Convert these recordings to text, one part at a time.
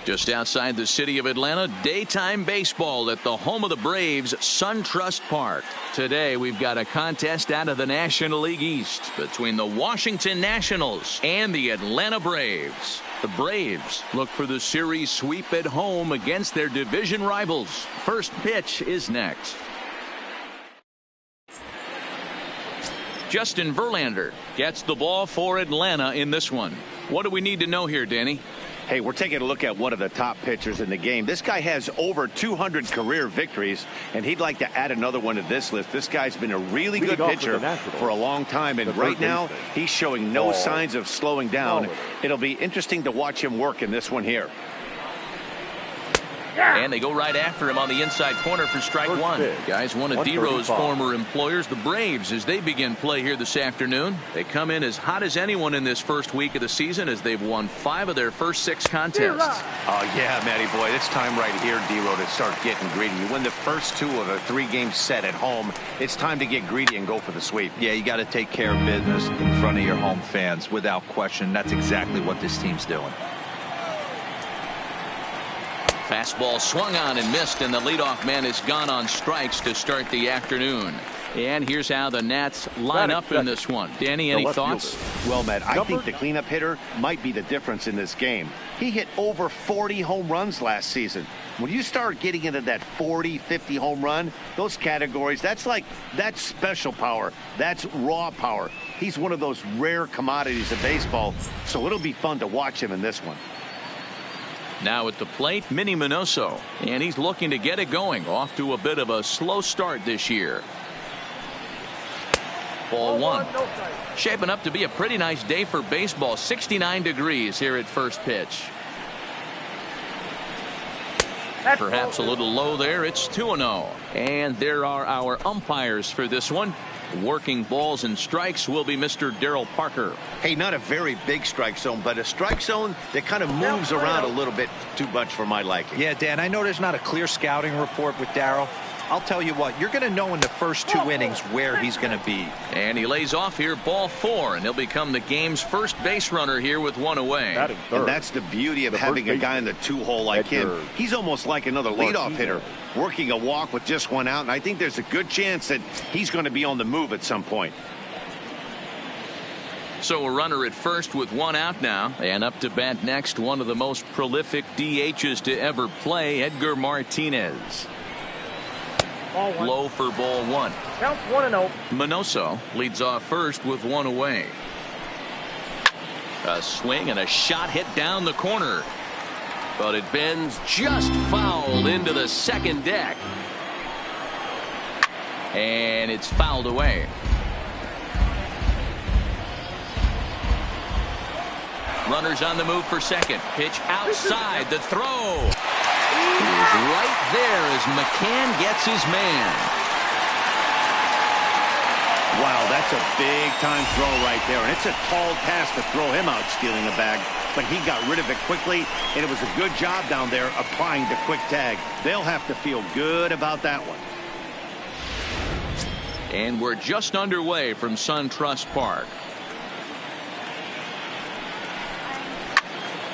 Just outside the city of Atlanta, daytime baseball at the home of the Braves, SunTrust Park. Today we've got a contest out of the National League East between the Washington Nationals and the Atlanta Braves. The Braves look for the series sweep at home against their division rivals. First pitch is next. Justin Verlander gets the ball for Atlanta in this one. What do we need to know here, Danny? Hey, we're taking a look at one of the top pitchers in the game. This guy has over 200 career victories, and he'd like to add another one to this list. This guy's been a really good pitcher for a long time, and right now he's showing no signs of slowing down. It'll be interesting to watch him work in this one here. And they go right after him on the inside corner for strike one. Guys, one of D-Row's former employers, the Braves, as they begin play here this afternoon. They come in as hot as anyone in this first week of the season as they've won 5 of their first 6 contests. Oh, yeah, Matty boy, it's time right here, D-Row, to start getting greedy. You win the first 2 of a 3-game set at home. It's time to get greedy and go for the sweep. Yeah, you got to take care of business in front of your home fans without question. That's exactly what this team's doing. Fastball swung on and missed, and the leadoff man is gone on strikes to start the afternoon. And here's how the Nats line up in this one. Danny, any thoughts? Well, Matt, I think the cleanup hitter might be the difference in this game. He hit over 40 home runs last season. When you start getting into that 40, 50 home run, those categories, that's special power. That's raw power. He's one of those rare commodities of baseball, so it'll be fun to watch him in this one. Now at the plate, Minnie Minoso, and he's looking to get it going. Off to a bit of a slow start this year. Ball 1. Shaping up to be a pretty nice day for baseball. 69 degrees here at first pitch. Perhaps a little low there. It's 2-0. And there are our umpires for this one. Working balls and strikes will be Mr. Darryl Parker. Hey, not a very big strike zone, but a strike zone that kind of moves around a little bit too much for my liking. Yeah, Dan, I know there's not a clear scouting report with Darryl. I'll tell you what, you're going to know in the first 2 innings where he's going to be. And he lays off here, ball 4, and he'll become the game's first base runner here with 1 away. And that's the beauty of having a guy in the 2-hole like him. He's almost like another leadoff hitter, working a walk with just 1 out, and I think there's a good chance that he's going to be on the move at some point. So a runner at first with 1 out now, and up to bat next, one of the most prolific DHs to ever play, Edgar Martinez. Low for ball 1. Count 1-0. Minoso leads off first with 1 away. A swing and a shot hit down the corner, but it bends just fouled into the second deck, and it's fouled away. Runners on the move for second. Pitch outside. The throw. He's right there as McCann gets his man. Wow, that's a big-time throw right there, and it's a tall task to throw him out stealing a bag, but he got rid of it quickly, and it was a good job down there applying the quick tag. They'll have to feel good about that one. And we're just underway from SunTrust Park.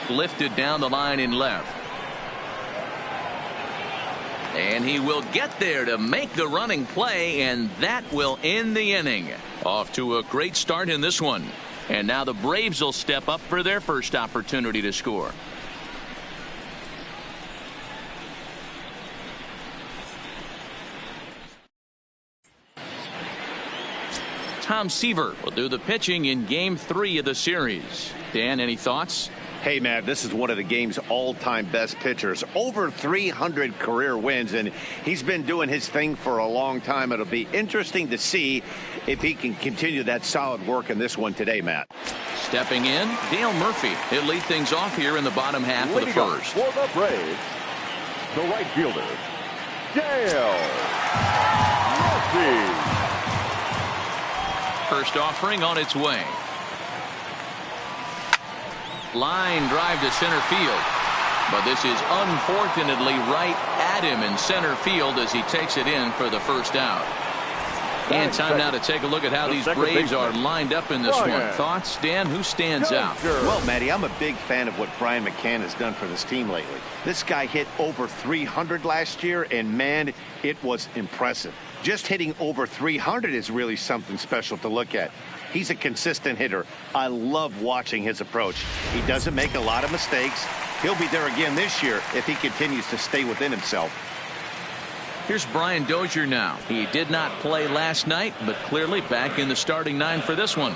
Lifted down the line in left. And he will get there to make the running play, and that will end the inning. Off to a great start in this one. And now the Braves will step up for their first opportunity to score. Tom Seaver will do the pitching in Game 3 of the series. Dan, any thoughts? Hey, Matt, this is one of the game's all-time best pitchers. Over 300 career wins, and he's been doing his thing for a long time. It'll be interesting to see if he can continue that solid work in this one today, Matt. Stepping in, Dale Murphy. He'll lead things off here in the bottom half of the first. For the Braves, the right fielder, Dale Murphy. First offering on its way. Line drive to center field, but this is unfortunately right at him in center field as he takes it in for the first out. And time now to take a look at how these Braves are lined up in this one. Thoughts, Dan? Who stands out? Well, Matty, I'm a big fan of what Brian McCann has done for this team lately. This guy hit over 300 last year, and, man, it was impressive. Just hitting over 300 is really something special to look at. He's a consistent hitter. I love watching his approach. He doesn't make a lot of mistakes. He'll be there again this year if he continues to stay within himself. Here's Brian Dozier now. He did not play last night, but clearly back in the starting nine for this one.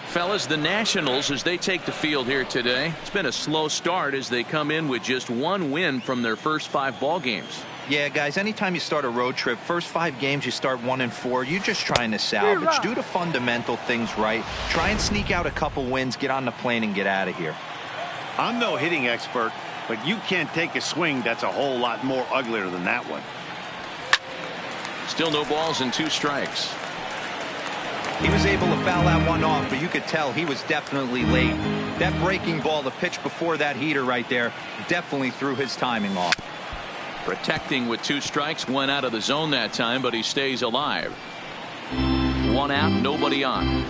Fellas, the Nationals, as they take the field here today, it's been a slow start as they come in with just one win from their first 5 ball games. Yeah, guys, anytime you start a road trip, first 5 games you start 1-4, you're just trying to salvage. Do the fundamental things right. Try and sneak out a couple wins, get on the plane, and get out of here. I'm no hitting expert, but you can't take a swing that's a whole lot more uglier than that one. Still no balls and 2 strikes. He was able to foul that one off, but you could tell he was definitely late. That breaking ball, the pitch before that heater right there, definitely threw his timing off. Protecting with 2 strikes, went out of the zone that time, but he stays alive. 1 out, nobody on.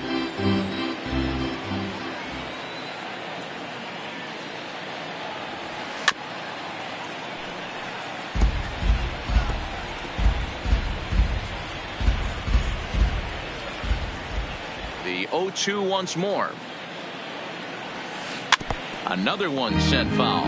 The 0-2 once more. Another one sent foul.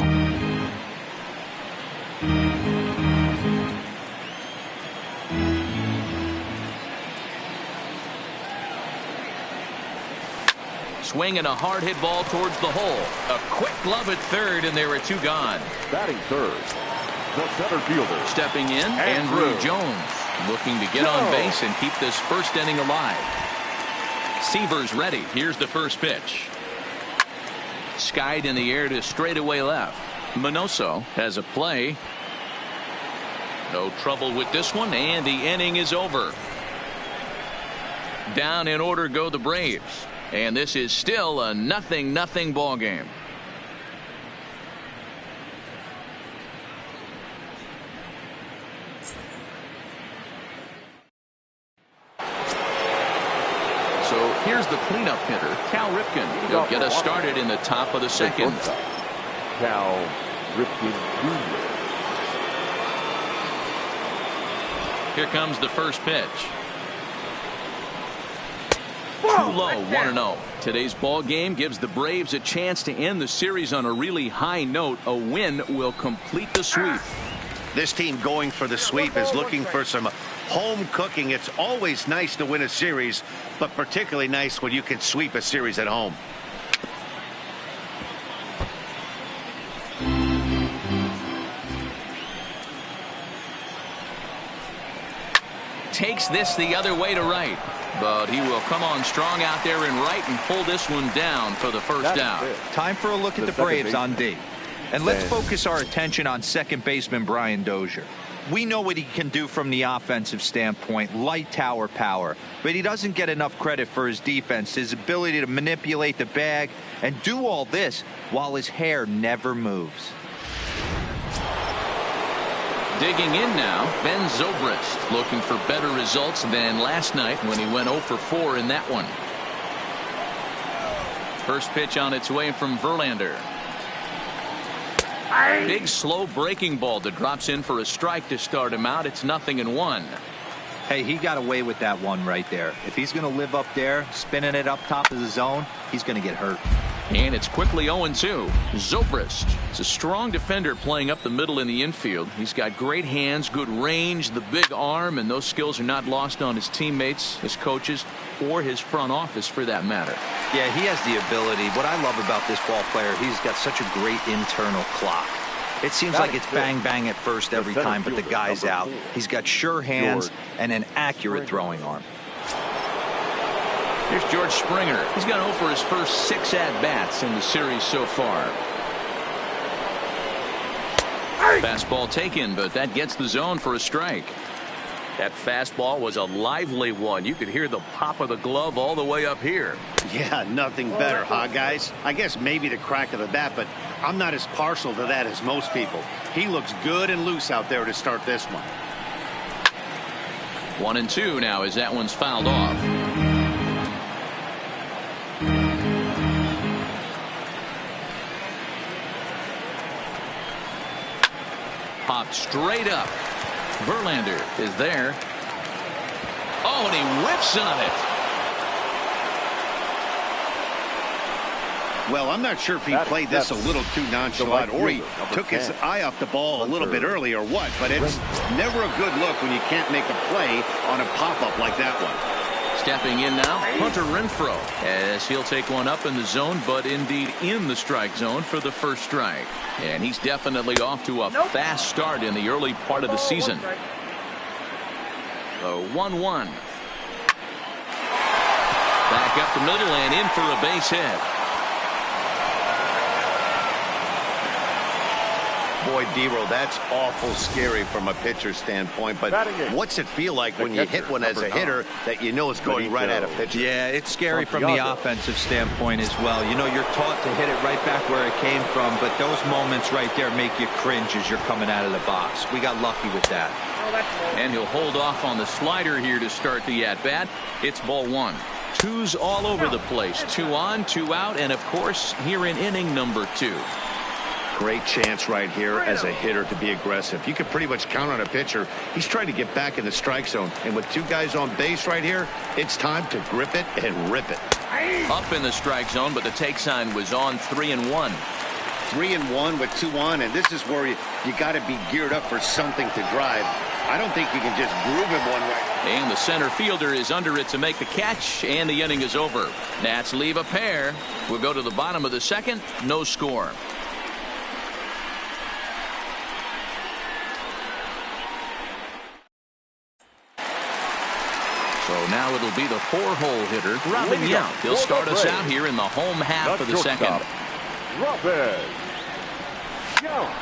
Swinging a hard hit ball towards the hole. A quick glove at third, and there are 2 gone. Batting third, the center fielder. Stepping in, Andrew Jones, looking to get on base and keep this first inning alive. Seaver's ready. Here's the first pitch. Skied in the air to straightaway left. Minoso has a play. No trouble with this one, and the inning is over. Down in order go the Braves. And this is still a 0-0 ball game. So here's the cleanup hitter, Cal Ripken. He'll get us started in the top of the second. Cal Ripken Jr. Here comes the first pitch. Too low, 1-0. Today's ball game gives the Braves a chance to end the series on a really high note. A win will complete the sweep. This team going for the sweep is looking for some home cooking. It's always nice to win a series, but particularly nice when you can sweep a series at home. Takes this the other way to right, but he will come on strong out there in right and pull this one down for the first out. Time for a look at the Braves on D. And let's focus our attention on second baseman Brian Dozier. We know what he can do from the offensive standpoint, light tower power, but he doesn't get enough credit for his defense, his ability to manipulate the bag and do all this while his hair never moves. Digging in now, Ben Zobrist, looking for better results than last night when he went 0 for 4 in that one. First pitch on its way from Verlander. Big slow breaking ball that drops in for a strike to start him out. It's 0-1. Hey, he got away with that one right there. If he's going to live up there, spinning it up top of the zone, he's going to get hurt. And it's quickly 0-2. Zobrist is a strong defender playing up the middle in the infield. He's got great hands, good range, the big arm, and those skills are not lost on his teammates, his coaches, or his front office for that matter. Yeah, he has the ability. What I love about this ball player, he's got such a great internal clock. It seems like it's bang bang at first every time, but the guy's out. He's got sure hands and an accurate throwing arm. Here's George Springer. He's gone 0 for his first 6 at-bats in the series so far. Fastball taken, but that gets the zone for a strike. That fastball was a lively one. You could hear the pop of the glove all the way up here. Yeah, nothing better, huh, guys? I guess maybe the crack of the bat, but I'm not as partial to that as most people. He looks good and loose out there to start this one. 1-2 now as that one's fouled off. Popped straight up. Verlander is there. Oh, and he whiffs on it. Well, I'm not sure if he played this a little too nonchalant or he took his eye off the ball a little bit early or what, but it's never a good look when you can't make a play on a pop-up like that one. Stepping in now, Hunter Renfroe, as he'll take one up in the zone, but indeed in the strike zone for the first strike. And he's definitely off to a fast start in the early part of the season. The 1-1. Back up the middle and in for a base hit. Boy, D-Roll, that's awful scary from a pitcher's standpoint, but what's it feel like when you hit one as a hitter that you know is going right at a pitcher? Yeah, it's scary from the offensive standpoint as well. You know, you're taught to hit it right back where it came from, but those moments right there make you cringe as you're coming out of the box. We got lucky with that. And he'll hold off on the slider here to start the at-bat. It's ball one. Twos all over the place. 2 on, 2 out, and of course here in inning number 2. Great chance right here as a hitter to be aggressive. You can pretty much count on a pitcher. He's trying to get back in the strike zone. And with 2 guys on base right here, it's time to grip it and rip it. Up in the strike zone, but the take sign was on 3-1. 3-1 with 2 on, and this is where you got to be geared up for something to drive. I don't think you can just groove him one right. And the center fielder is under it to make the catch, and the inning is over. Nats leave a pair. We'll go to the bottom of the second. No score. So now it'll be the 4-hole hitter, Robin Yount. He'll start us out here in the home half of the second. Robin Yount.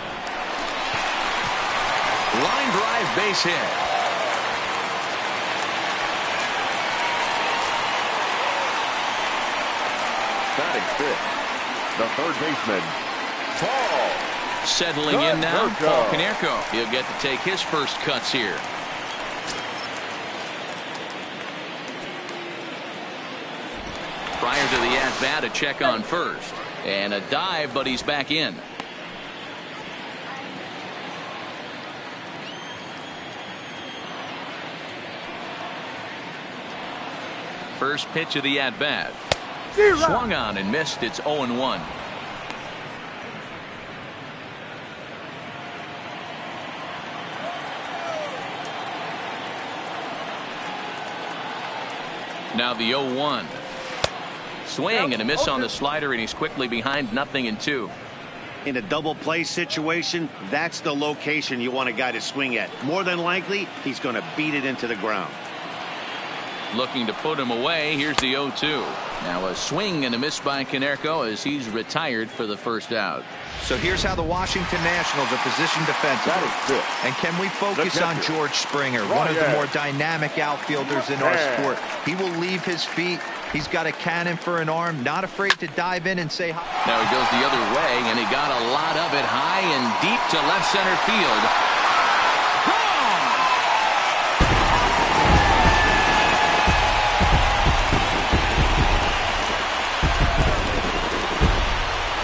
Line drive base hit. Batting fifth, the third baseman, Paul. Settling in now, Paul Konerko. He'll get to take his first cuts here. Prior to the at-bat, a check on first. And a dive, but he's back in. First pitch of the at-bat. Swung on and missed. It's 0-1. Now the 0-1. Swing and a miss on the slider, and he's quickly behind 0-2. In a double play situation, that's the location you want a guy to swing at. More than likely, he's going to beat it into the ground. Looking to put him away. Here's the 0-2. Now a swing and a miss by Konerko as he's retired for the first out. So here's how the Washington Nationals are positioned defensively. And can we focus on George Springer, one of the more dynamic outfielders in our sport? He will leave his feet. He's got a cannon for an arm, not afraid to dive in and say hi. Now he goes the other way, and he got a lot of it high and deep to left center field.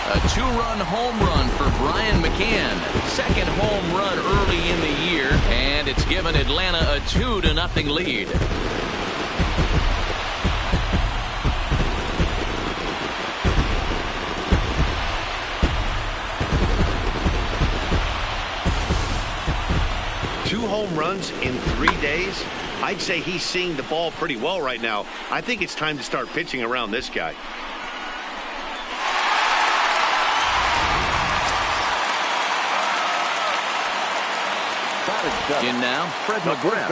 A 2-run home run for Brian McCann. Second home run early in the year, and it's given Atlanta a 2-0 lead. Home runs in 3 days. I'd say he's seeing the ball pretty well right now. I think it's time to start pitching around this guy. In now, Fred McGriff.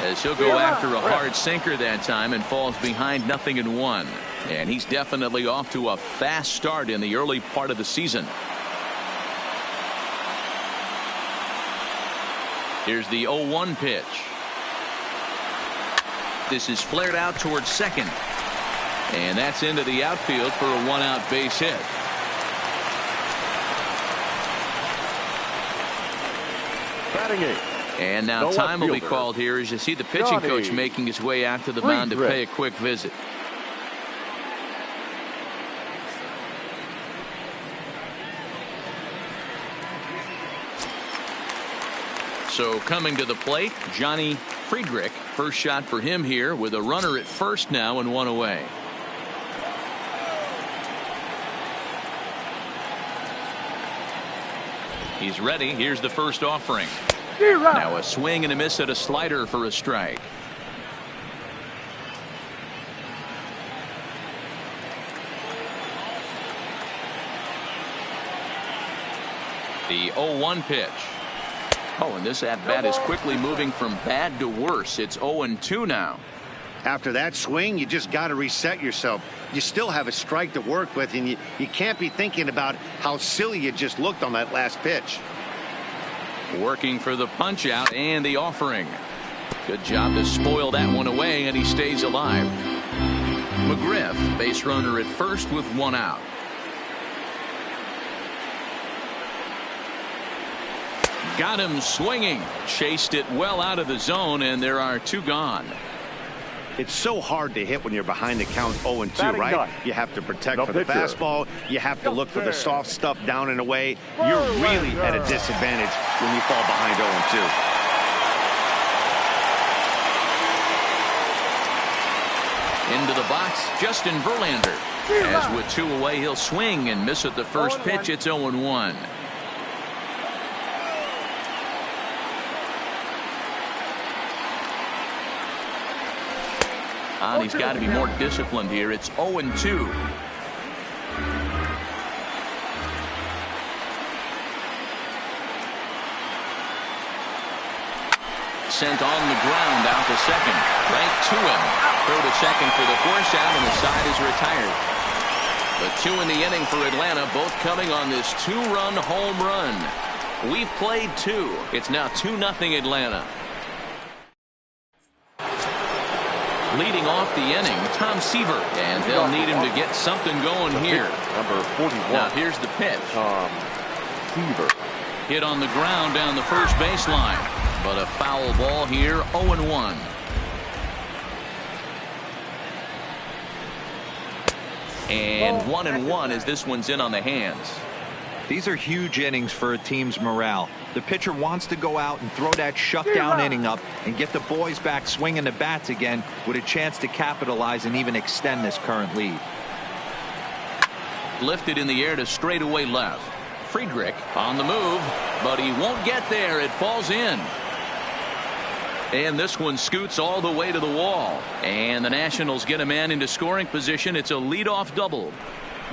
As he'll go after a hard sinker that time and falls behind 0-1. And he's definitely off to a fast start in the early part of the season. Here's the 0-1 pitch. This is flared out towards second. And that's into the outfield for a 1-out base hit. Batting eighth, And now time will be called here as you see the pitching coach making his way out to the mound to pay a quick visit. So coming to the plate, Johnny Friedrich. First shot for him here with a runner at first now and one away. He's ready. Here's the first offering. Now a swing and a miss at a slider for a strike. The 0-1 pitch. Oh, and this at-bat is quickly moving from bad to worse. It's 0-2 now. After that swing, you just got to reset yourself. You still have a strike to work with, and you can't be thinking about how silly you just looked on that last pitch. Working for the punch out and the offering. Good job to spoil that one away, and he stays alive. McGriff, base runner at first with one out. Got him swinging. Chased it well out of the zone, and there are two gone. It's so hard to hit when you're behind the count 0-2, right? You have to protect for the fastball. You have to look for the soft stuff down and away. You're really at a disadvantage when you fall behind 0-2. Into the box, Justin Verlander. As with two away, he'll swing and miss at the first pitch. It's 0-1. He's got to be more disciplined here. It's 0-2. Sent on the ground out to second. Right to him. Throw to second for the force out, and the side is retired. The two in the inning for Atlanta, both coming on this two-run home run. We've played two. It's now 2-0 Atlanta. Leading off the inning, Tom Seaver, and they'll need him to get something going here. Number 41. Now here's the pitch. Tom Seaver. Hit on the ground down the first baseline, but a foul ball here. 0-1. And 1-1 as this one's in on the hands. These are huge innings for a team's morale. The pitcher wants to go out and throw that shutdown inning up and get the boys back swinging the bats again with a chance to capitalize and even extend this current lead. Lifted in the air to straightaway left. Friedrich on the move, but he won't get there. It falls in. And this one scoots all the way to the wall. And the Nationals get a man into scoring position. It's a leadoff double.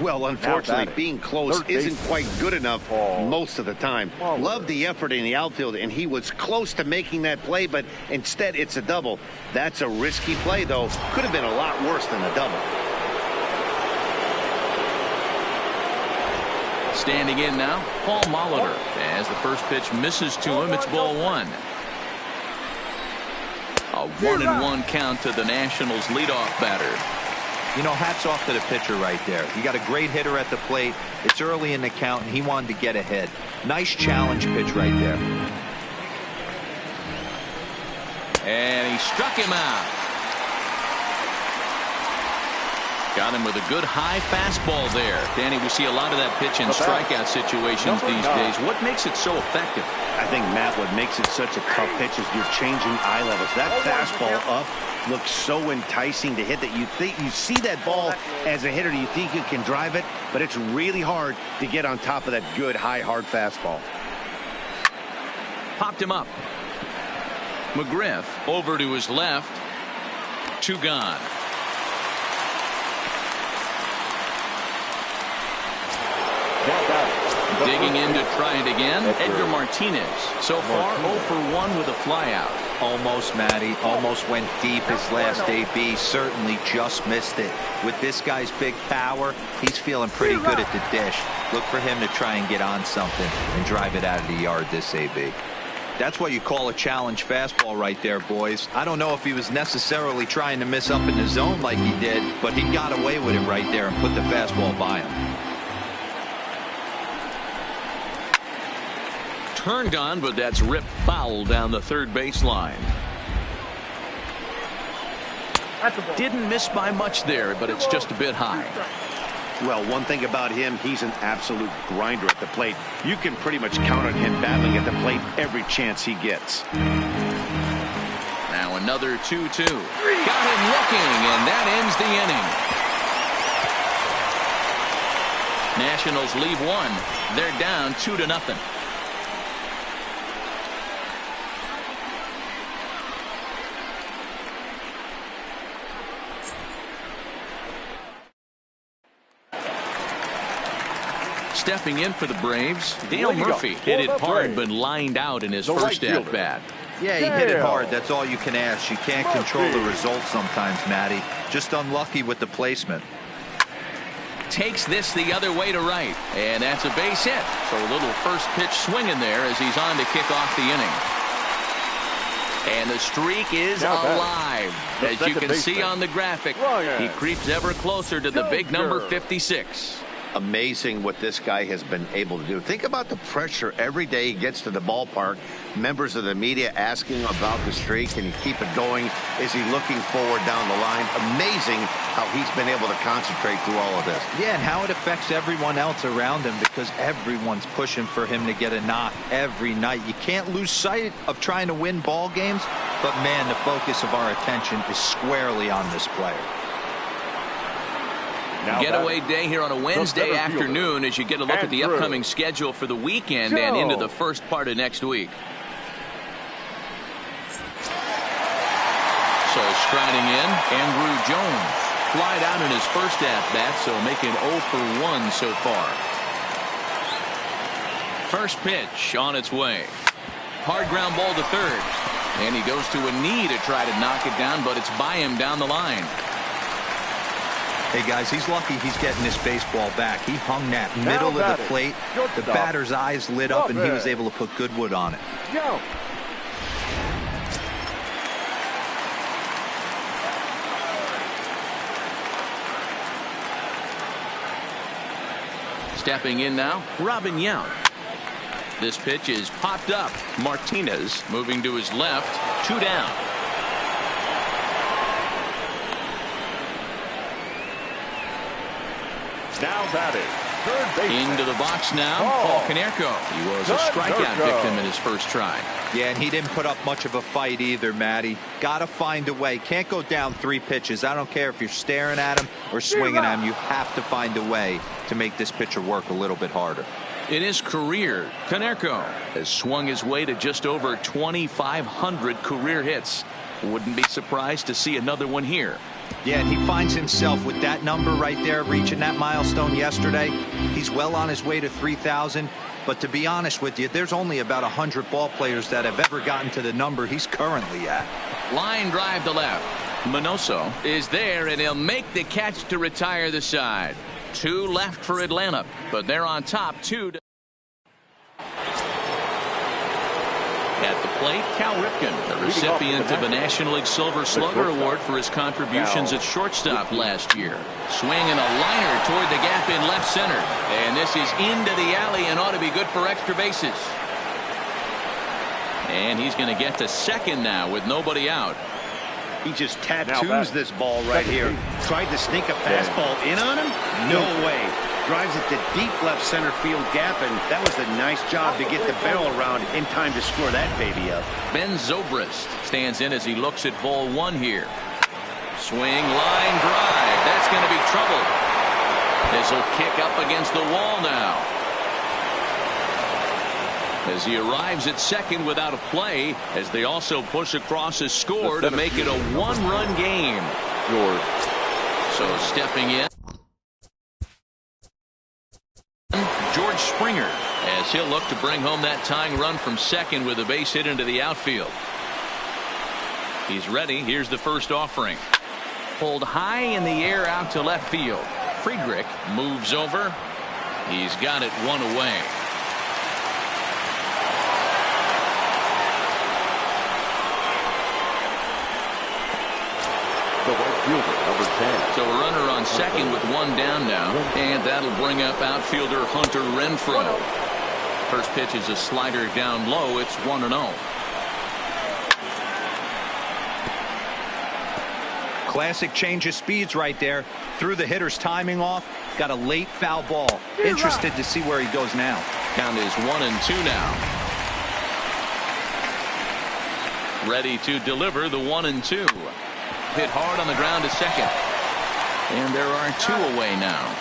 Well, unfortunately, being close isn't quite good enough most of the time. Love the effort in the outfield, and he was close to making that play, but instead it's a double. That's a risky play, though. Could have been a lot worse than a double. Standing in now, Paul Molitor. As the first pitch misses to him, it's ball one. A 1-1 count to the Nationals leadoff batter. You know, hats off to the pitcher right there. You got a great hitter at the plate. It's early in the count, and he wanted to get ahead. Nice challenge pitch right there. And he struck him out. Got him with a good high fastball there. Danny, we see a lot of that pitch in strikeout situations these days. What makes it so effective? I think, Matt, what makes it such a tough pitch is you're changing eye levels. That fastball up looks so enticing to hit that you see that ball as a hitter, you think you can drive it, but it's really hard to get on top of that good high hard fastball. Popped him up. McGriff over to his left. Two gone. Digging in to try it again, Edgar Martinez. So far 0 for 1 with a flyout. Almost, Matty. Almost went deep his last AB. Certainly just missed it. With this guy's big power, he's feeling pretty good at the dish. Look for him to try and get on something and drive it out of the yard this AB. That's what you call a challenge fastball right there, boys. I don't know if he was necessarily trying to miss up in the zone like he did, but he got away with it right there and put the fastball by him. turned on, but that's ripped foul down the third baseline. Didn't miss by much there, but it's just a bit high. Well, one thing about him, he's an absolute grinder at the plate. You can pretty much count on him battling at the plate every chance he gets. Now another 2-2. Got him looking, and that ends the inning. Nationals leave one. They're down 2-0. Stepping in for the Braves, Dale Murphy hit it hard but lined out in his first at-bat. Yeah, he hit it hard. That's all you can ask. You can't control the results sometimes, Matty. Just unlucky with the placement. Takes this the other way to right, and that's a base hit. So a little first pitch swinging there as he's on to kick off the inning. And the streak is alive. As you can see on the graphic, he creeps ever closer to the big number 56. Amazing what this guy has been able to do. Think about the pressure every day he gets to the ballpark. Members of the media asking about the streak. Can he keep it going? Is he looking forward down the line? Amazing how he's been able to concentrate through all of this. Yeah, and how it affects everyone else around him, because everyone's pushing for him to get a knock every night. You can't lose sight of trying to win ball games, but man, the focus of our attention is squarely on this player. Getaway day here on a Wednesday afternoon as you get a look at the upcoming schedule for the weekend and into the first part of next week. So striding in, Andrew Jones. Flied out in his first at-bat, so making 0 for 1 so far. First pitch on its way. Hard ground ball to third. And he goes to a knee to try to knock it down, but it's by him down the line. Hey, guys, he's lucky he's getting this baseball back. He hung that middle of the plate. The batter's eyes lit up, and he was able to put good wood on it. Go. Stepping in now, Robin Yount. This pitch is popped up. Martinez moving to his left, 2 down. Now batting, third baseman. Into the box now, Paul Konerko. He was a strikeout victim in his first try. Yeah, and he didn't put up much of a fight either, Matty. Got to find a way. Can't go down 3 pitches. I don't care if you're staring at him or swinging at him. You have to find a way to make this pitcher work a little bit harder. In his career, Konerko has swung his way to just over 2,500 career hits. Wouldn't be surprised to see another one here. Yeah, and he finds himself with that number right there, reaching that milestone yesterday. He's well on his way to 3,000. But to be honest with you, there's only about 100 ball players that have ever gotten to the number he's currently at. Line drive to left. Minoso is there, and he'll make the catch to retire the side. 2 left for Atlanta, but they're on top 2. At the plate, Cal Ripken, the recipient of a National League Silver Slugger Award for his contributions at shortstop last year. Swinging a liner toward the gap in left center. And this is into the alley and ought to be good for extra bases. And he's going to get to second now with nobody out. He just tattoos this ball right here. Tried to sneak a fastball in on him? No way. Drives it to deep left center field gap, and that was a nice job to get the barrel around in time to score that baby up. Ben Zobrist stands in as he looks at ball 1 here. Swing, line drive. That's going to be trouble. This will kick up against the wall now. As he arrives at second without a play, as they also push across a score to make it a 1-run game. So stepping in, George Springer, as he'll look to bring home that tying run from second with a base hit into the outfield. He's ready. Here's the first offering. Pulled high in the air out to left field. Friedrich moves over. He's got it 1 away. The right fielder, number 10. So a runner on second with 1 down now, and that'll bring up outfielder Hunter Renfroe. First pitch is a slider down low. It's 1-0. Classic change of speeds right there. Threw the hitter's timing off. Got a late foul ball. Interested to see where he goes now. Count is 1-2 now. Ready to deliver the 1-2. Hit hard on the ground to second. And there are 2 away now.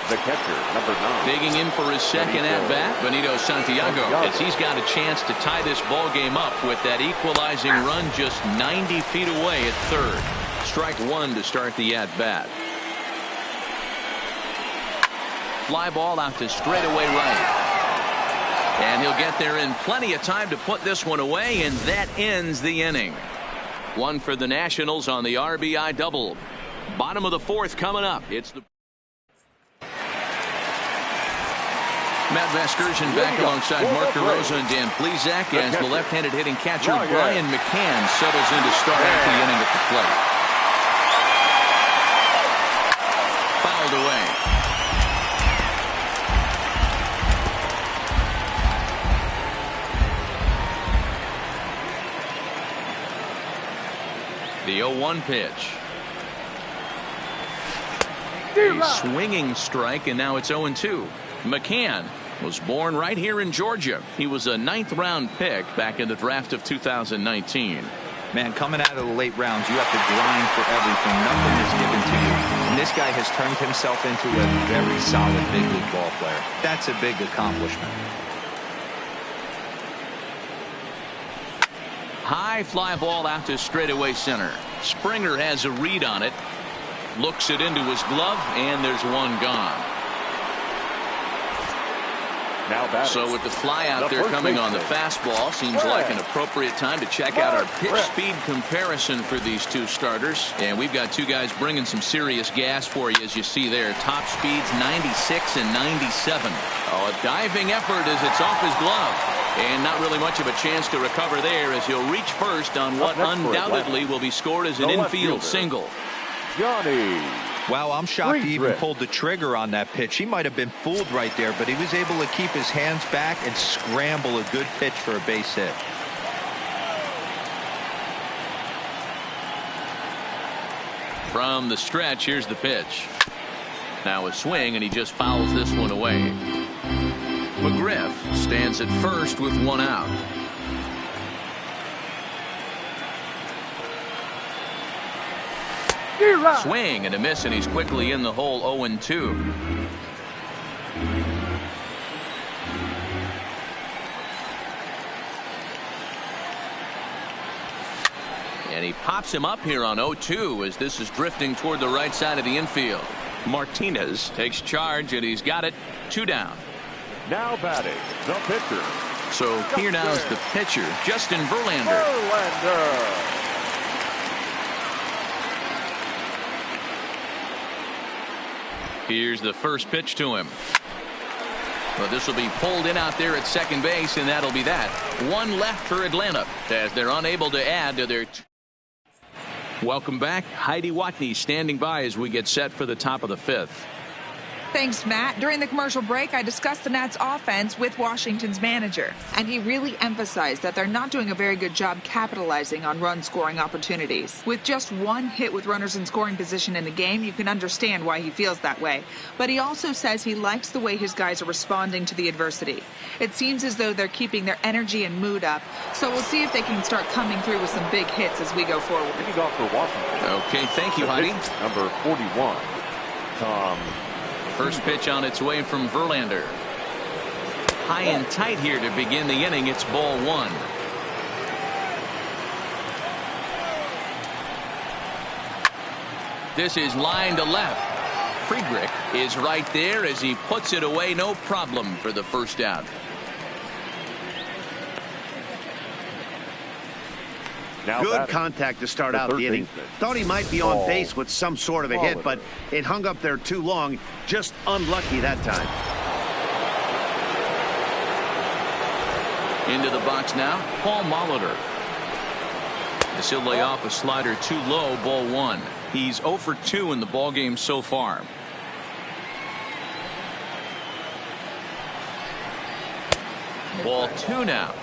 The catcher, number 9. Digging in for his second at-bat, Benito Santiago, as he's got a chance to tie this ball game up with that equalizing run just 90 feet away at third. Strike 1 to start the at-bat. Fly ball out to straightaway right. And he'll get there in plenty of time to put this one away, and that ends the inning. One for the Nationals on the RBI double. Bottom of the 4th coming up. It's the Matt Vasgersian back alongside Mark DeRosa and Dan Plesac as the left-handed hitting catcher Brian McCann settles in to start out the inning at the plate. Fouled away. The 0-1 pitch. A swinging strike, and now it's 0-2. McCann was born right here in Georgia. He was a 9th-round pick back in the draft of 2019. Man, coming out of the late rounds, you have to grind for everything. Nothing is given to you. And this guy has turned himself into a very solid big league ball player. That's a big accomplishment. High fly ball out to straightaway center. Springer has a read on it. Looks it into his glove, and there's one gone. So with the fly out there coming on the fastball, seems like an appropriate time to check out our pitch speed comparison for these 2 starters. And we've got 2 guys bringing some serious gas for you, as you see there. Top speeds 96 and 97. Oh, a diving effort as it's off his glove. And not really much of a chance to recover there, as he'll reach first on what undoubtedly will be scored as an infield single. Johnny. Wow, I'm shocked he even pulled the trigger on that pitch. He might have been fooled right there, but he was able to keep his hands back and scramble a good pitch for a base hit. From the stretch, here's the pitch. Now a swing, and he just fouls this one away. McGriff stands at first with 1 out. Swing and a miss, and he's quickly in the hole. 0-2. And he pops him up here on 0-2 as this is drifting toward the right side of the infield. Martinez takes charge, and he's got it. 2 down. Now batting, the pitcher. So here now is the pitcher, Justin Verlander. Here's the first pitch to him. Well, this will be pulled in out there at second base, and that'll be that. 1 left for Atlanta as they're unable to add to their. Welcome back. Heidi Watney standing by as we get set for the top of the 5th. Thanks, Matt. During the commercial break, I discussed the Nats offense with Washington's manager, and he really emphasized that they're not doing a very good job capitalizing on run-scoring opportunities. With just 1 hit with runners in scoring position in the game, you can understand why he feels that way. But he also says he likes the way his guys are responding to the adversity. It seems as though they're keeping their energy and mood up, so we'll see if they can start coming through with some big hits as we go forward. Leading off for Washington. Okay, thank you, Heidi. Number 41, Tom. First pitch on its way from Verlander. High and tight here to begin the inning. It's ball 1. This is line to left. Friedrich is right there as he puts it away. No problem for the first out. Good contact to start out the inning. Thought he might be on base with some sort of a hit, but it hung up there too long. Just unlucky that time. Into the box now, Paul Molitor. This will lay off a slider too low, ball 1. He's 0 for 2 in the ballgame so far. Ball 2 now.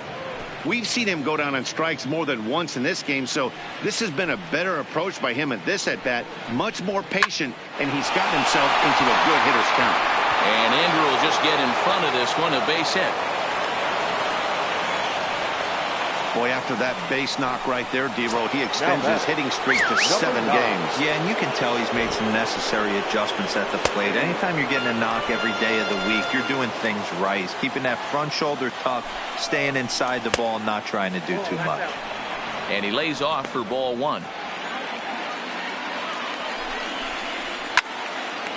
We've seen him go down on strikes more than once in this game, so this has been a better approach by him at this at-bat. Much more patient, and he's got himself into a good hitter's count. And Andrew will just get in front of this one, a base hit. Boy, after that base knock right there, D-Roll, he extends his hitting streak to 7 games. Yeah, and you can tell he's made some necessary adjustments at the plate. Anytime you're getting a knock every day of the week, you're doing things right. He's keeping that front shoulder tucked, staying inside the ball, and not trying to do too much. And he lays off for ball 1.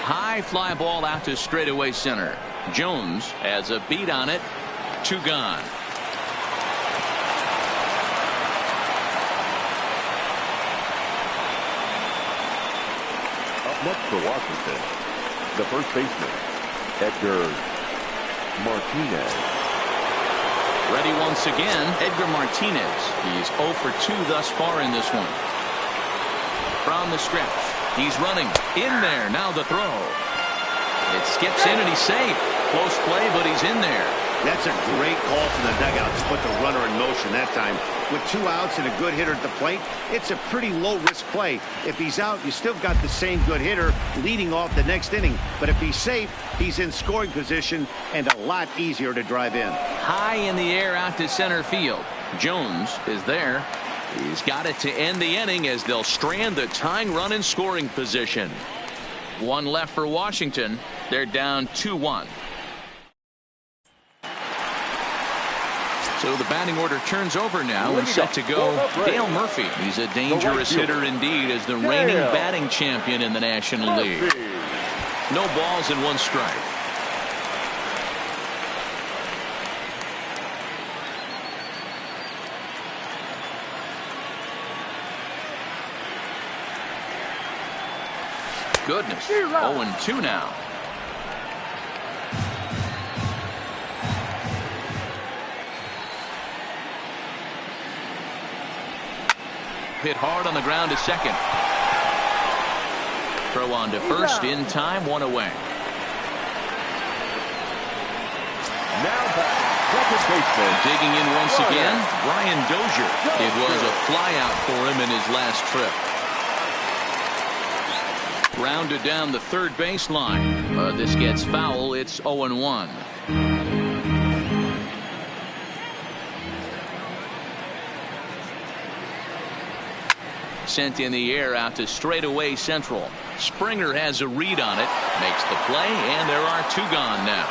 High fly ball out to straightaway center. Jones has a beat on it. 2 gone. Next for Washington, the first baseman, Edgar Martinez. Ready once again, Edgar Martinez. He's 0 for 2 thus far in this one. From the stretch, he's running in there. Now the throw. It skips in and he's safe. Close play, but he's in there. That's a great call from the dugout to put the runner in motion that time. With 2 outs and a good hitter at the plate, it's a pretty low-risk play. If he's out, you still got the same good hitter leading off the next inning. But if he's safe, he's in scoring position and a lot easier to drive in. High in the air out to center field. Jones is there. He's got it to end the inning as they'll strand the tying run in scoring position. 1 left for Washington. They're down 2-1. So the batting order turns over now and set to go Dale Murphy. He's a dangerous hitter indeed as the reigning batting champion in the National League. No balls and 1 strike. Goodness. 0-2 now. Hit hard on the ground to second. Throw on to first in time, 1 away. Now back, second baseman. Digging in once again, Brian Dozier. It was a flyout for him in his last trip. Rounded down the third baseline. This gets foul. It's 0-1. Sent in the air out to straightaway central. Springer has a read on it, makes the play, and there are 2 gone now.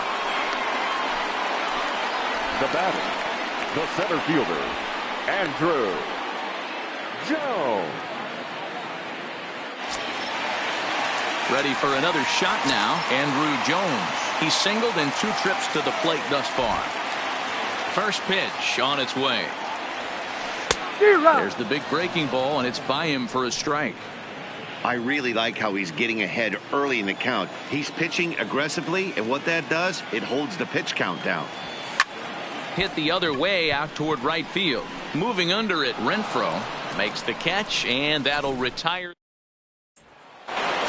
The batter, the center fielder, Andrew Jones. Ready for another shot now, Andrew Jones. He's singled in 2 trips to the plate thus far. First pitch on its way. There's the big breaking ball, and it's by him for a strike. I really like how he's getting ahead early in the count. He's pitching aggressively, and what that does, it holds the pitch count down. Hit the other way out toward right field. Moving under it, Renfroe makes the catch, and that'll retire.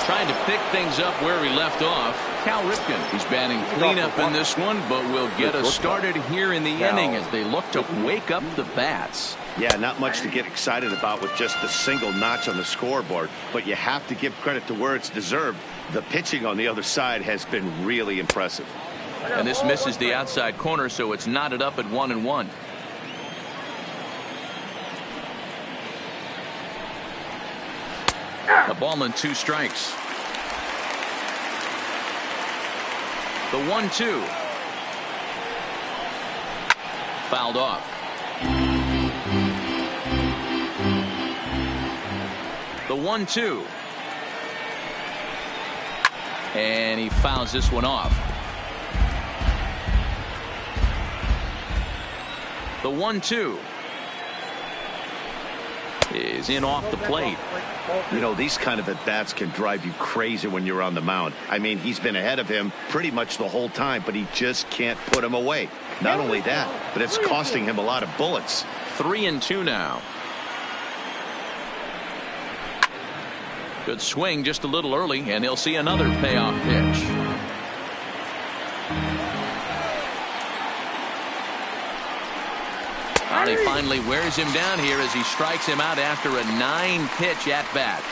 Trying to pick things up where he left off. Cal Ripken. He's batting cleanup in this one, but will get us started here in the inning as they look to wake up the bats. Yeah, not much to get excited about with just the single notch on the scoreboard, but you have to give credit to where it's deserved. The pitching on the other side has been really impressive. And this misses the outside corner, so it's knotted up at 1-1. A ball and 2 strikes. The 1-2. Fouled off. The 1-2. And he fouls this one off. The 1-2 is in off the plate. You know, these kind of at-bats can drive you crazy when you're on the mound. I mean, he's been ahead of him pretty much the whole time, but he just can't put him away. Not only that, but it's costing him a lot of bullets. 3-2 now. Good swing just a little early, and he'll see another payoff pitch. Well, he finally wears him down here as he strikes him out after a 9-pitch at bat.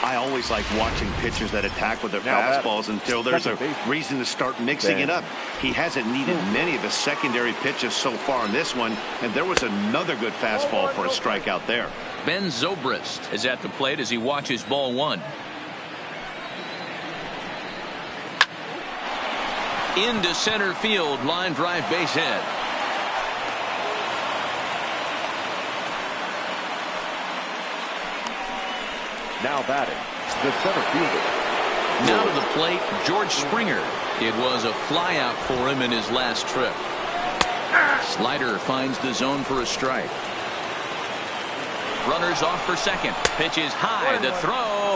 I always like watching pitchers that attack with their fastballs until there's a reason to start mixing it up. He hasn't needed many of the secondary pitches so far in this one, and there was another good fastball for a strikeout there. Ben Zobrist is at the plate as he watches ball one. Into center field, line drive, base hit. Now batting, the center fielder. Now to the plate, George Springer. It was a flyout for him in his last trip. Slider finds the zone for a strike. Runners off for second. Pitch is high. The throw.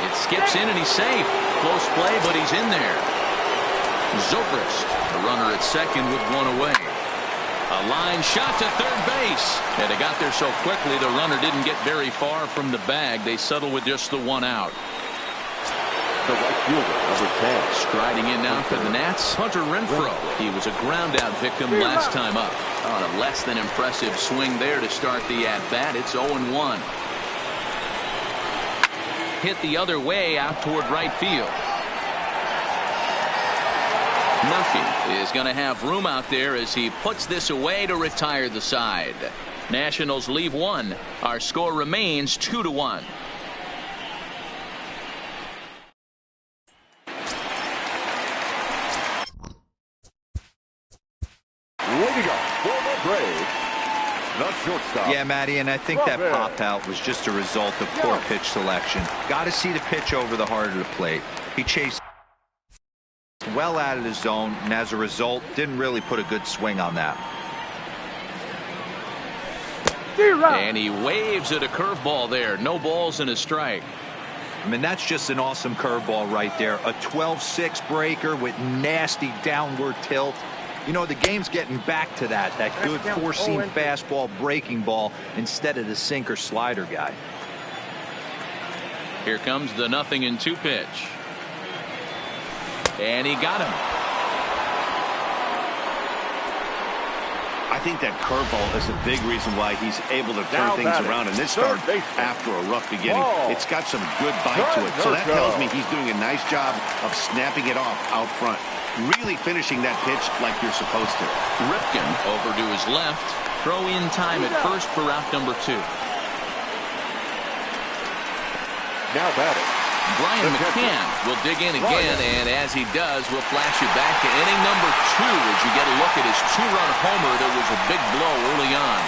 It skips in and he's safe. Close play, but he's in there. Zobrist, the runner at second with one away. A line shot to third base. And it got there so quickly the runner didn't get very far from the bag. They settle with just the one out. The right fielder, number 10. Striding in now for the Nats, Hunter Renfroe. He was a ground out victim last time up. On a less than impressive swing there to start the at bat. It's 0-1. Hit the other way out toward right field. Murphy is going to have room out there as he puts this away to retire the side. Nationals leave one. Our score remains 2-1. Leading up for the Braves, the shortstop. Yeah, Matty, and I think that pop out was just a result of poor pitch selection. Got to see the pitch over the heart of the plate. He chased well out of the zone, and as a result, didn't really put a good swing on that. And he waves at a curveball there. No balls and a strike. I mean, that's just an awesome curveball right there. A 12-6 breaker with nasty downward tilt. You know, the game's getting back to that good four-seam fastball breaking ball instead of the sinker slider guy. Here comes the 0-2 pitch. And he got him. I think that curveball is a big reason why he's able to turn things around in this start after a rough beginning. It's got some good bite to it. So that tells me he's doing a nice job of snapping it off out front. Really finishing that pitch like you're supposed to. Ripken over to his left. Throw in time at first for out number 2. Now batting, Brian McCann will dig in again, and as he does, we'll flash you back to inning number 2 as you get a look at his 2-run homer. There was a big blow early on.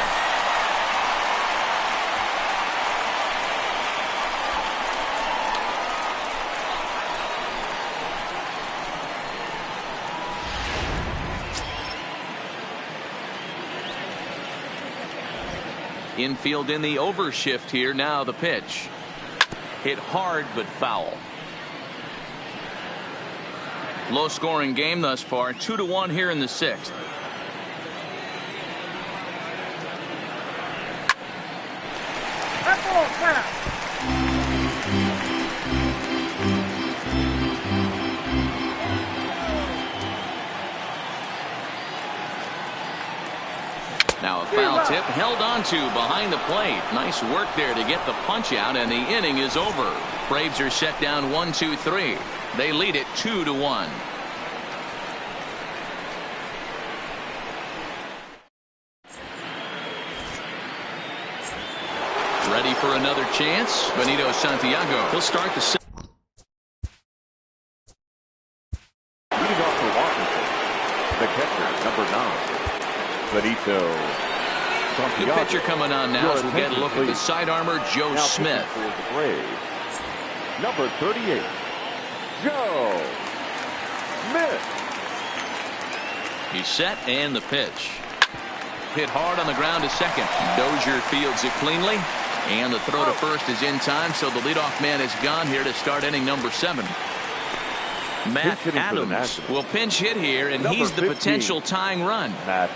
Infield in the overshift here. Now the pitch. Hit hard but foul. Low scoring game thus far. 2-1 here in the 6th. Now a foul tip held on to behind the plate. Nice work there to get the punch out, and the inning is over. Braves are set down 1-2-3. They lead it 2-1. Ready for another chance. Benito Santiago. He'll start the leading off for Washington, the catcher, number 9. Benito Santiago. The pitcher coming on now as we get a look at the side armor, Joe Smith. For the Braves, number 38, Joe Smith. He's set, and the pitch. Hit hard on the ground to second. Dozier fields it cleanly, and the throw to first is in time, so the leadoff man is gone here to start inning number 7. Matt Adams will pinch hit here, and number he's the 15, potential tying run. Matt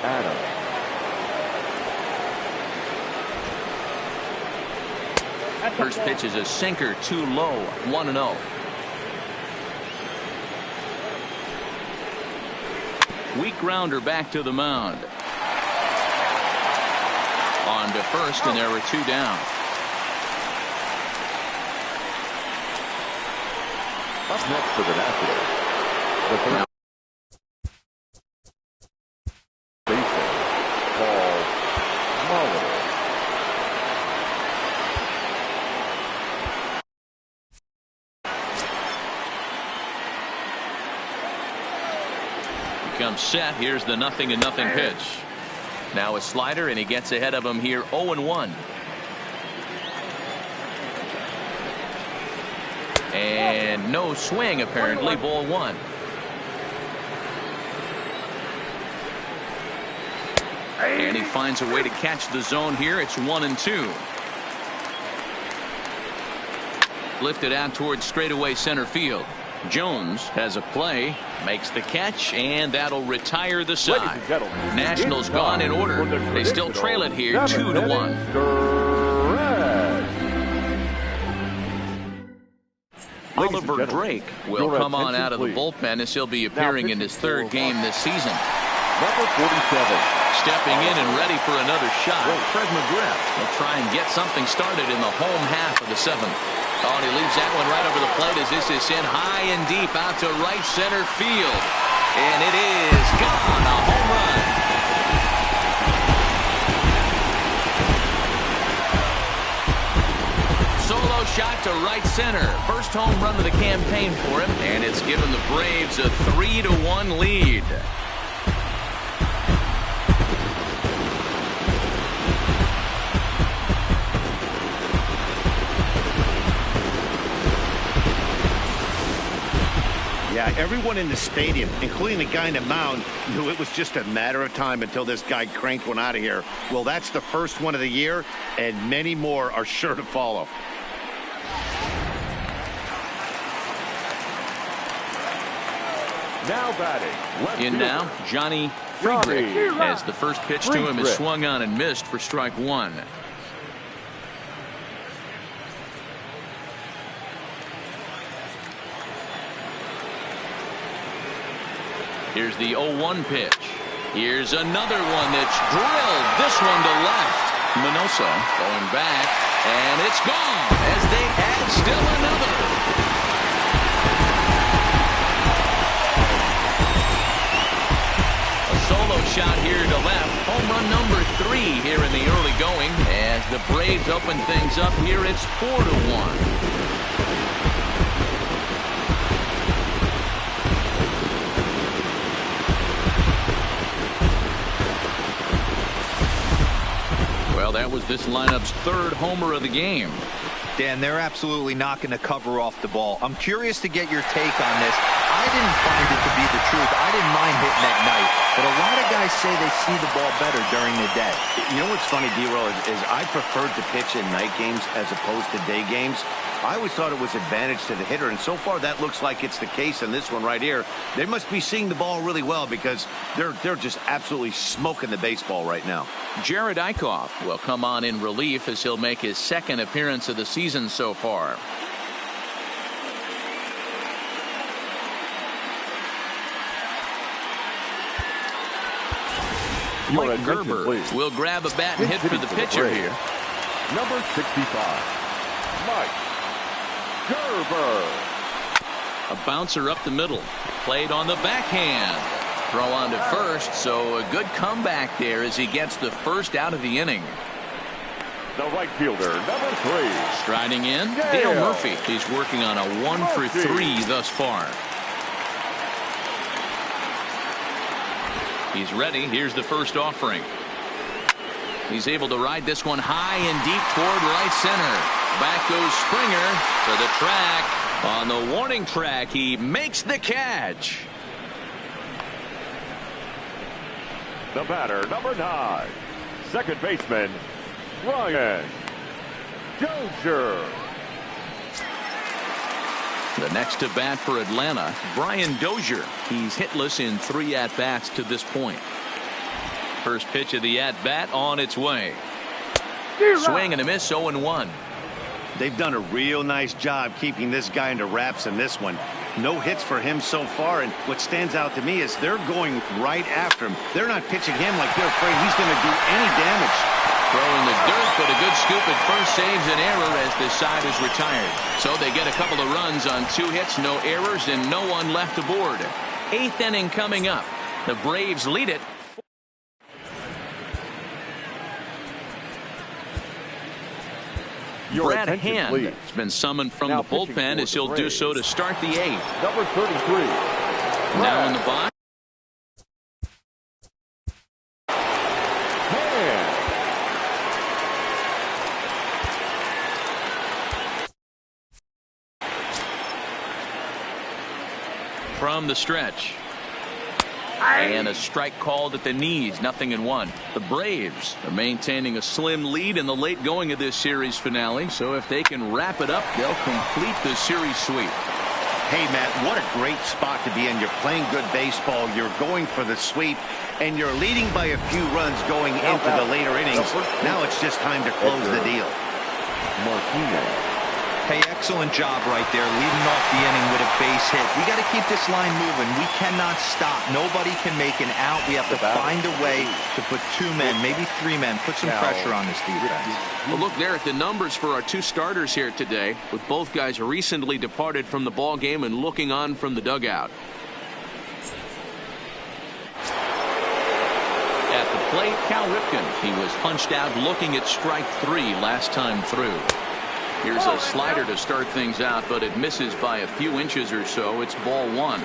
Adams. First pitch is a sinker, too low. 1-0. Weak grounder back to the mound. On to first, and there were 2 down. Up next for the Nationals, the third baseman, Molitor. Comes set. Here's the 0-0 pitch. Now a slider, and he gets ahead of him here 0-1. And no swing, apparently. Ball 1. And he finds a way to catch the zone here. It's 1-2. Lifted out towards straightaway center field. Jones has a play, makes the catch, and that'll retire the side. Nationals gone in order. They still trail it here 2-1. Oliver Drake will come on out of the bullpen as he'll be appearing in his 3rd game this season. Number 47. Stepping in and ready for another shot, Fred McGriff will try and get something started in the home half of the 7th. Oh, and he leaves that one right over the plate as this is sent high and deep out to right center field. And it is gone. A home run. Solo shot to right center. First home run of the campaign for him, and it's given the Braves a 3-1 lead. Yeah, everyone in the stadium, including the guy in the mound, knew it was just a matter of time until this guy cranked one out of here. Well, that's the first one of the year, and many more are sure to follow. Now batting. In now, Johnny Friedrich, as the first pitch to him is swung on and missed for strike 1. Here's the 0-1 pitch. Here's another one that's drilled. This one to left. Minoso going back, and it's gone as they add still another. A solo shot here to left. Home run number 3 here in the early going. As the Braves open things up here, it's 4-1. Well, that was this lineup's 3rd homer of the game. Dan, they're absolutely not going to cover off the ball. I'm curious to get your take on this. I didn't find it to be the truth. I didn't mind hitting at night, but a lot of guys say they see the ball better during the day. You know what's funny, D-Roll, is I preferred to pitch in night games as opposed to day games. I always thought it was advantage to the hitter, and so far that looks like it's the case in this one right here. They must be seeing the ball really well because they're just absolutely smoking the baseball right now. Jared Eichhoff will come on in relief as he'll make his 2nd appearance of the season so far. Mike Gerber will grab a bat and hit for the pitcher here. Number 65, Mike Gerber. A bouncer up the middle. Played on the backhand. Throw on to first, so a good comeback there as he gets the first out of the inning. The right fielder, number 3. Striding in, Dale Murphy. He's working on a 1-for-3 thus far. He's ready. Here's the first offering. He's able to ride this one high and deep toward right center. Back goes Springer to the track. On the warning track, he makes the catch. The batter, number 9, second baseman, Brian Dozier. The next to bat for Atlanta, Brian Dozier. He's hitless in 3 at-bats to this point. First pitch of the at-bat on its way. Swing and a miss, 0-1. They've done a real nice job keeping this guy into wraps in this one. No hits for him so far, and what stands out to me is they're going right after him. They're not pitching him like they're afraid he's going to do any damage. Throwing the dirt, but a good scoop at first saves an error as this side is retired. So they get a couple of runs on 2 hits, no errors, and no one left aboard. 8th inning coming up. The Braves lead it. Brad Hand has been summoned from the bullpen as he'll do so to start the 8th. Number 33. Now in the box. From the stretch. And a strike called at the knees, 0-1. The Braves are maintaining a slim lead in the late going of this series finale. So if they can wrap it up, they'll complete the series sweep. Hey, Matt, what a great spot to be in. You're playing good baseball. You're going for the sweep, and you're leading by a few runs going into the later innings. Now it's just time to close the deal. Martinez. Hey, excellent job right there, leading off the inning with a base hit. We got to keep this line moving. We cannot stop. Nobody can make an out. We have to find a way to put 2 men, maybe 3 men, put some pressure on this defense. Well, look there at the numbers for our 2 starters here today, with both guys recently departed from the ball game and looking on from the dugout. At the plate, Cal Ripken. He was punched out looking at strike 3 last time through. Here's a slider to start things out, but it misses by a few inches or so. It's ball 1.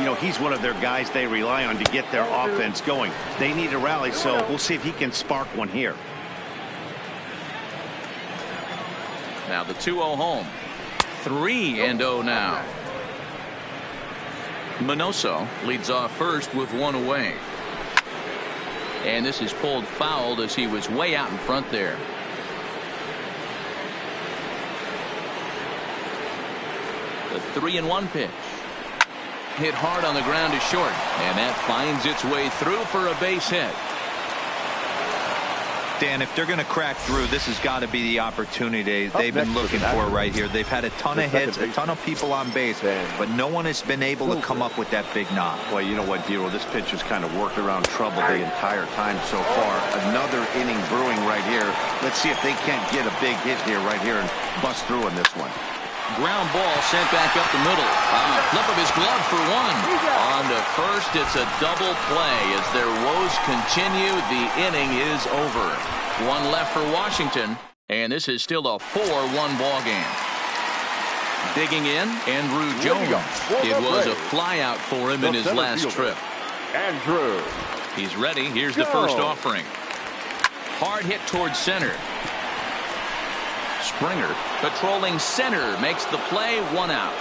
You know, he's one of their guys they rely on to get their offense going. They need a rally, so we'll see if he can spark one here. Now the 2-0 home. 3-0 now. Minoso leads off first with 1 away. And this is pulled fouled as he was way out in front there. The 3-1 pitch. Hit hard on the ground to short, and that finds its way through for a base hit. Dan, if they're going to crack through, this has got to be the opportunity they've been looking for right here. They've had a ton of hits, a ton of people on base, but no one has been able to come up with that big knock. Well, you know what, Dero, this pitch has kind of worked around trouble the entire time so far. Another inning brewing right here. Let's see if they can't get a big hit here right here and bust through in this one. Ground ball sent back up the middle. Flip of his glove for 1. On to first, it's a double play as their woes continue. The inning is over. 1 left for Washington, and this is still a 4-1 ball game. Digging in, Andrew Jones. It was a flyout for him in his last trip. Andrew. He's ready. Here's the first offering. Hard hit towards center. Springer patrolling center makes the play. 1 out.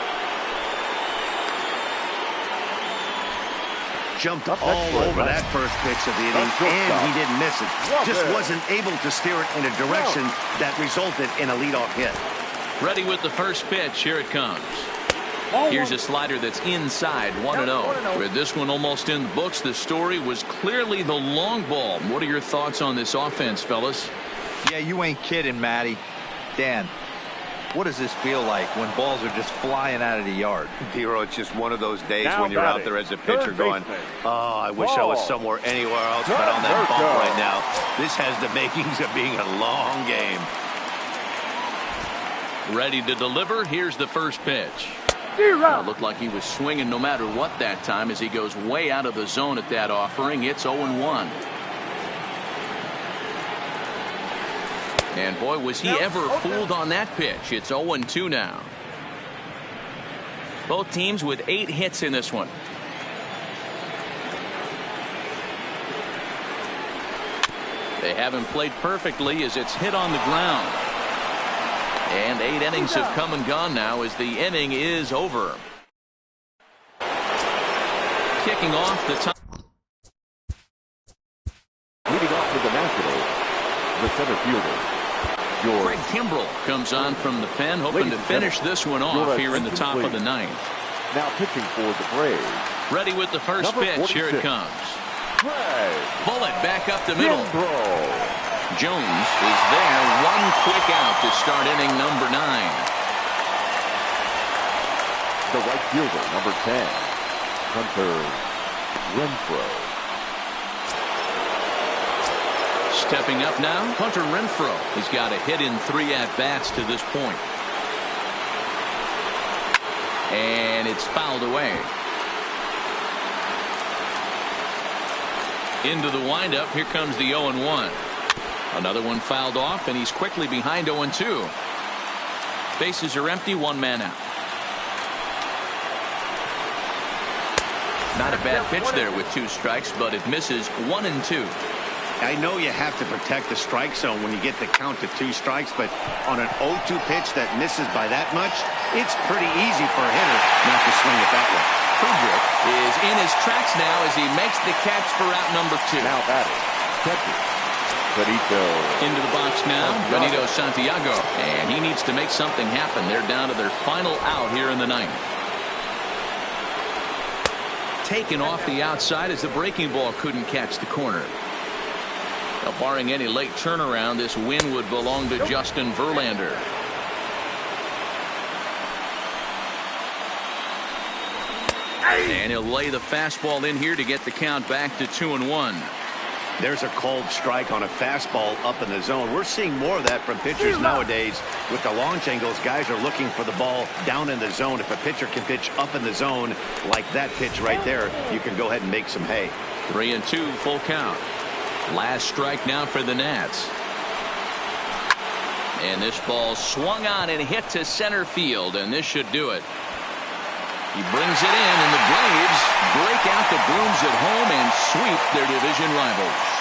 Jumped all over that first pitch of the inning, and he didn't miss it. Just wasn't able to steer it in a direction that resulted in a leadoff hit. Ready with the first pitch. Here it comes. Here's a slider that's inside. 1-0. With this one almost in the books, the story was clearly the long ball. What are your thoughts on this offense, fellas? Yeah, you ain't kidding, Matty. Dan, what does this feel like when balls are just flying out of the yard? Dero, it's just one of those days when you're out there as a pitcher going, oh, I wish I was somewhere anywhere else but on that bump right now. This has the makings of being a long game. Ready to deliver. Here's the first pitch. Looked like he was swinging no matter what that time as he goes way out of the zone at that offering. It's 0-1. And boy, was he ever fooled on that pitch. It's 0-2 now. Both teams with 8 hits in this one. They haven't played perfectly as it's hit on the ground. And 8 innings have come and gone now as the inning is over. Kicking off the top. Leading off with the Nationals, the center fielder. Craig Kimbrell comes on from the pen, hoping to finish this one off here in the top of the 9th. Now pitching for the Braves. Ready with the first pitch. Here it comes. Bullet back up the middle. Jones is there. 1 quick out to start inning number 9. The right fielder, number 10, Hunter Renfroe. Stepping up now, Hunter Renfroe. He's got a hit in 3 at-bats to this point. And it's fouled away. Into the windup. Here comes the 0-1. Another one fouled off, and he's quickly behind 0-2. Bases are empty, 1 man out. Not a bad pitch there with 2 strikes, but it misses 1-2. I know you have to protect the strike zone when you get the count to 2 strikes, but on an 0-2 pitch that misses by that much, it's pretty easy for a hitter not to swing it that way. Friedrich is in his tracks now as he makes the catch for out number 2. Now batting, catcher, Benito. Into the box now, Benito Santiago. And he needs to make something happen. They're down to their final out here in the 9th. Taken off the outside as the breaking ball couldn't catch the corner. Now, barring any late turnaround, this win would belong to Justin Verlander. And he'll lay the fastball in here to get the count back to 2-1. There's a cold strike on a fastball up in the zone. We're seeing more of that from pitchers nowadays. With the launch angles, guys are looking for the ball down in the zone. If a pitcher can pitch up in the zone like that pitch right there, you can go ahead and make some hay. 3-2, full count. Last strike now for the Nats. And this ball swung on and hit to center field, and this should do it. He brings it in, and the Braves break out the brooms at home and sweep their division rivals.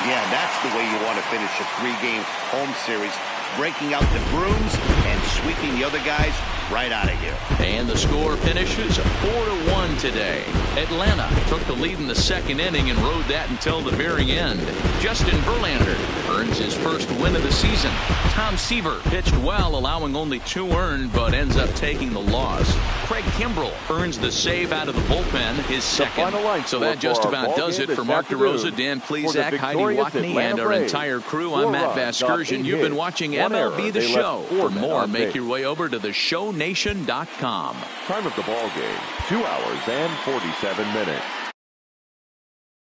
Yeah, that's the way you want to finish a 3-game home series. Breaking out the brooms and sweeping the other guys right out of here. And the score finishes 4-1 today. Atlanta took the lead in the 2nd inning and rode that until the very end. Justin Verlander earns his first win of the season. Tom Seaver pitched well, allowing only 2 earned, but ends up taking the loss. Craig Kimbrell earns the save out of the bullpen, his 2nd. So that just about does it for Mark DeRosa, Dan Plesac, Heidi Watney, and our entire crew. I'm Matt Vasgersian. You've been watching MLB The Show. For more, make your way over to theshownation.com. Time of the ball game, 2 hours and 47 minutes.